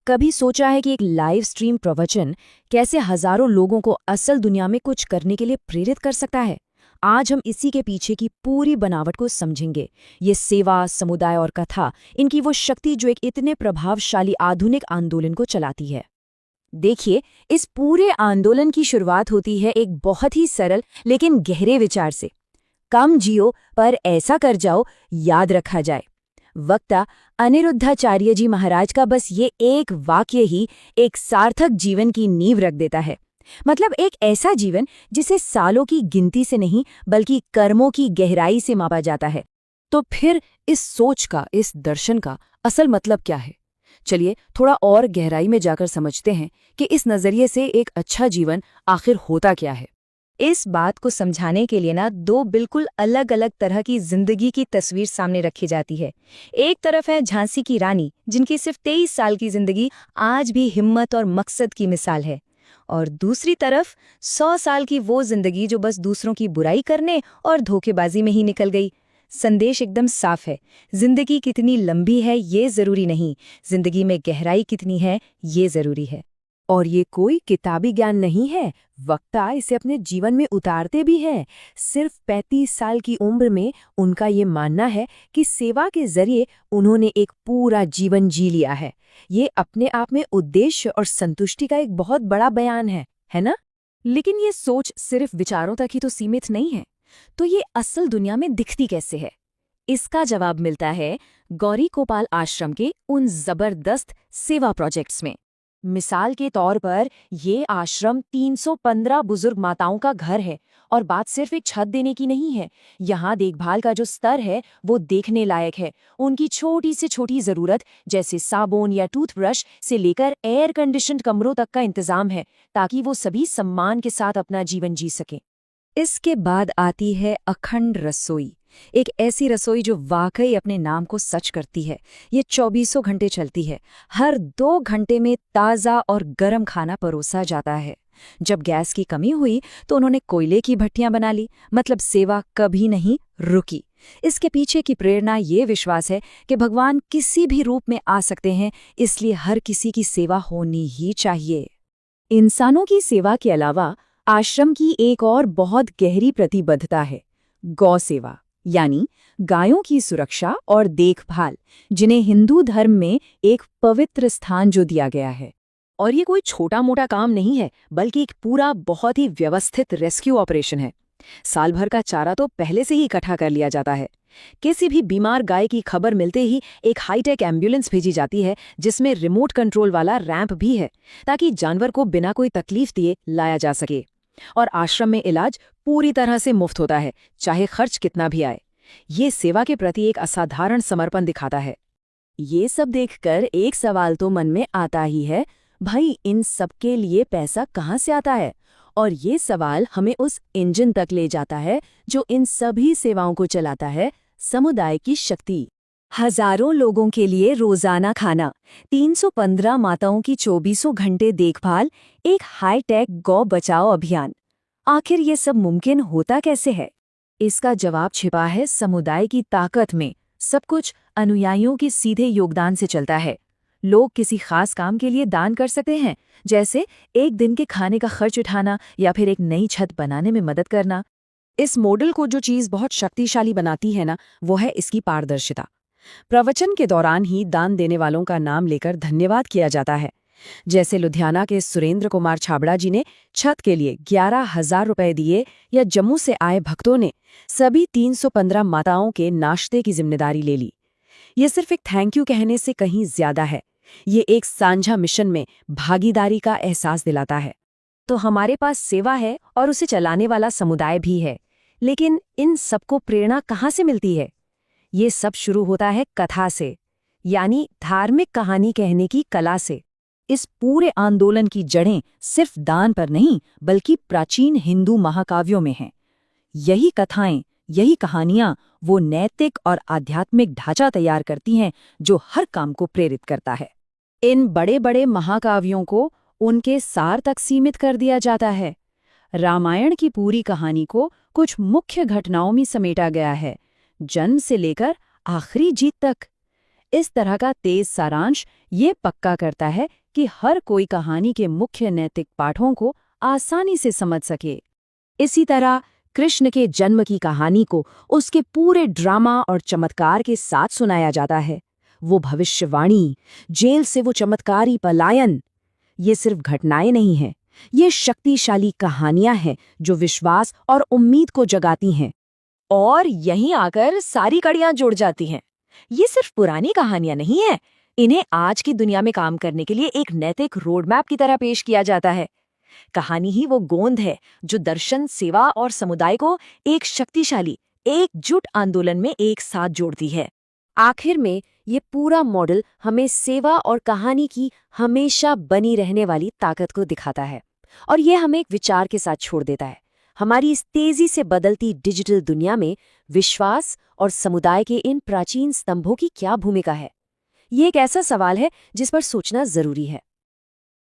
कभी सोचा है कि एक लाइव स्ट्रीम प्रवचन कैसे हजारों लोगों को असल दुनिया में कुछ करने के लिए प्रेरित कर सकता है? आज हम इसी के पीछे की पूरी बनावट को समझेंगे। ये सेवा, समुदाय और कथा, इनकी वो शक्ति जो एक इतने प्रभावशाली आधुनिक आंदोलन को चलाती है। देखिए, इस पूरे आंदोलन की शुरुआत होती है एक बहुत ही सरल लेकिन गहरे विचार से। कम जियो पर ऐसा कर जाओ, याद रखा जाए। वक्ता अनिरुद्धाचार्य जी महाराज का बस ये एक वाक्य ही एक सार्थक जीवन की नींव रख देता है। मतलब एक ऐसा जीवन जिसे सालों की गिनती से नहीं बल्कि कर्मों की गहराई से मापा जाता है। तो फिर इस सोच का, इस दर्शन का असल मतलब क्या है? चलिए थोड़ा और गहराई में जाकर समझते हैं कि इस नजरिए से एक अच्छा जीवन आखिर होता क्या है। इस बात को समझाने के लिए दो बिल्कुल अलग अलग तरह की जिंदगी की तस्वीर सामने रखी जाती है। एक तरफ है झांसी की रानी, जिनकी सिर्फ 23 साल की जिंदगी आज भी हिम्मत और मकसद की मिसाल है, और दूसरी तरफ 100 साल की वो जिंदगी जो बस दूसरों की बुराई करने और धोखेबाजी में ही निकल गई। संदेश एकदम साफ है, जिंदगी कितनी लंबी है ये जरूरी नहीं, जिंदगी में गहराई कितनी है ये जरूरी है। और ये कोई किताबी ज्ञान नहीं है, वक्ता इसे अपने जीवन में उतारते भी हैं। सिर्फ 35 साल की उम्र में उनका ये मानना है कि सेवा के जरिए उन्होंने एक पूरा जीवन जी लिया है। ये अपने आप में उद्देश्य और संतुष्टि का एक बहुत बड़ा बयान है ना? लेकिन ये सोच सिर्फ विचारों तक ही तो सीमित नहीं है। तो ये असल दुनिया में दिखती कैसे है? इसका जवाब मिलता है गौरीकोपाल आश्रम के उन जबरदस्त सेवा प्रोजेक्ट्स में। मिसाल के तौर पर ये आश्रम 315 बुजुर्ग माताओं का घर है, और बात सिर्फ एक छत देने की नहीं है। यहाँ देखभाल का जो स्तर है वो देखने लायक है। उनकी छोटी से छोटी जरूरत जैसे साबुन या टूथब्रश से लेकर एयर कंडीशन्ड कमरों तक का इंतजाम है, ताकि वो सभी सम्मान के साथ अपना जीवन जी सकें। इसके बाद आती है अखंड रसोई, एक ऐसी रसोई जो वाकई अपने नाम को सच करती है। ये 24 घंटे चलती है, हर 2 घंटे में ताज़ा और गर्म खाना परोसा जाता है। जब गैस की कमी हुई तो उन्होंने कोयले की भट्टियां बना ली, मतलब सेवा कभी नहीं रुकी। इसके पीछे की प्रेरणा ये विश्वास है कि भगवान किसी भी रूप में आ सकते हैं, इसलिए हर किसी की सेवा होनी ही चाहिए। इंसानों की सेवा के अलावा आश्रम की एक और बहुत गहरी प्रतिबद्धता है, गौ सेवा, यानी गायों की सुरक्षा और देखभाल, जिन्हें हिंदू धर्म में एक पवित्र स्थान जो दिया गया है। और ये कोई छोटा मोटा काम नहीं है, बल्कि एक पूरा बहुत ही व्यवस्थित रेस्क्यू ऑपरेशन है। साल भर का चारा तो पहले से ही इकट्ठा कर लिया जाता है। किसी भी बीमार गाय की खबर मिलते ही एक हाईटेक एम्बुलेंस भेजी जाती है, जिसमें रिमोट कंट्रोल वाला रैंप भी है, ताकि जानवर को बिना कोई तकलीफ दिए लाया जा सके। और आश्रम में इलाज पूरी तरह से मुफ्त होता है, चाहे खर्च कितना भी आए। ये सेवा के प्रति एक असाधारण समर्पण दिखाता है। ये सब देखकर एक सवाल तो मन में आता ही है, भाई इन सब के लिए पैसा कहाँ से आता है? और ये सवाल हमें उस इंजन तक ले जाता है जो इन सभी सेवाओं को चलाता है, समुदाय की शक्ति। हजारों लोगों के लिए रोजाना खाना, 315 माताओं की 24 घंटे देखभाल, एक हाईटेक गौ बचाओ अभियान। आखिर ये सब मुमकिन होता कैसे है? इसका जवाब छिपा है समुदाय की ताकत में। सब कुछ अनुयायियों के सीधे योगदान से चलता है। लोग किसी खास काम के लिए दान कर सकते हैं, जैसे एक दिन के खाने का खर्च उठाना या फिर एक नई छत बनाने में मदद करना। इस मॉडल को जो चीज़ बहुत शक्तिशाली बनाती है ना, वो है इसकी पारदर्शिता। प्रवचन के दौरान ही दान देने वालों का नाम लेकर धन्यवाद किया जाता है। जैसे लुधियाना के सुरेंद्र कुमार छाबड़ा जी ने छत के लिए 11,000 रुपए दिए, या जम्मू से आए भक्तों ने सभी 315 माताओं के नाश्ते की जिम्मेदारी ले ली। ये सिर्फ एक थैंक यू कहने से कहीं ज्यादा है। ये एक साझा मिशन में भागीदारी का एहसास दिलाता है। तो हमारे पास सेवा है और उसे चलाने वाला समुदाय भी है, लेकिन इन सबको प्रेरणा कहाँ से मिलती है? ये सब शुरू होता है कथा से, यानी धार्मिक कहानी कहने की कला से। इस पूरे आंदोलन की जड़ें सिर्फ दान पर नहीं बल्कि प्राचीन हिंदू महाकाव्यों में हैं। यही कथाएं, यही कहानियां वो नैतिक और आध्यात्मिक ढांचा तैयार करती हैं जो हर काम को प्रेरित करता है। इन बड़े बड़े महाकाव्यों को उनके सार तक सीमित कर दिया जाता है। रामायण की पूरी कहानी को कुछ मुख्य घटनाओं में समेटा गया है, जन्म से लेकर आखिरी जीत तक। इस तरह का तेज सारांश ये पक्का करता है कि हर कोई कहानी के मुख्य नैतिक पाठों को आसानी से समझ सके। इसी तरह कृष्ण के जन्म की कहानी को उसके पूरे ड्रामा और चमत्कार के साथ सुनाया जाता है। वो भविष्यवाणी, जेल से वो चमत्कारी पलायन, ये सिर्फ घटनाएं नहीं हैं, ये शक्तिशाली कहानियां हैं जो विश्वास और उम्मीद को जगाती हैं। और यहीं आकर सारी कड़ियां जुड़ जाती हैं। ये सिर्फ पुरानी कहानियां नहीं है, इन्हें आज की दुनिया में काम करने के लिए एक नैतिक रोडमैप की तरह पेश किया जाता है। कहानी ही वो गोंद है जो दर्शन, सेवा और समुदाय को एक शक्तिशाली, एकजुट आंदोलन में एक साथ जोड़ती है। आखिर में ये पूरा मॉडल हमें सेवा और कहानी की हमेशा बनी रहने वाली ताकत को दिखाता है, और ये हमें एक विचार के साथ छोड़ देता है। हमारी इस तेजी से बदलती डिजिटल दुनिया में विश्वास और समुदाय के इन प्राचीन स्तंभों की क्या भूमिका है? ये एक ऐसा सवाल है जिस पर सोचना जरूरी है।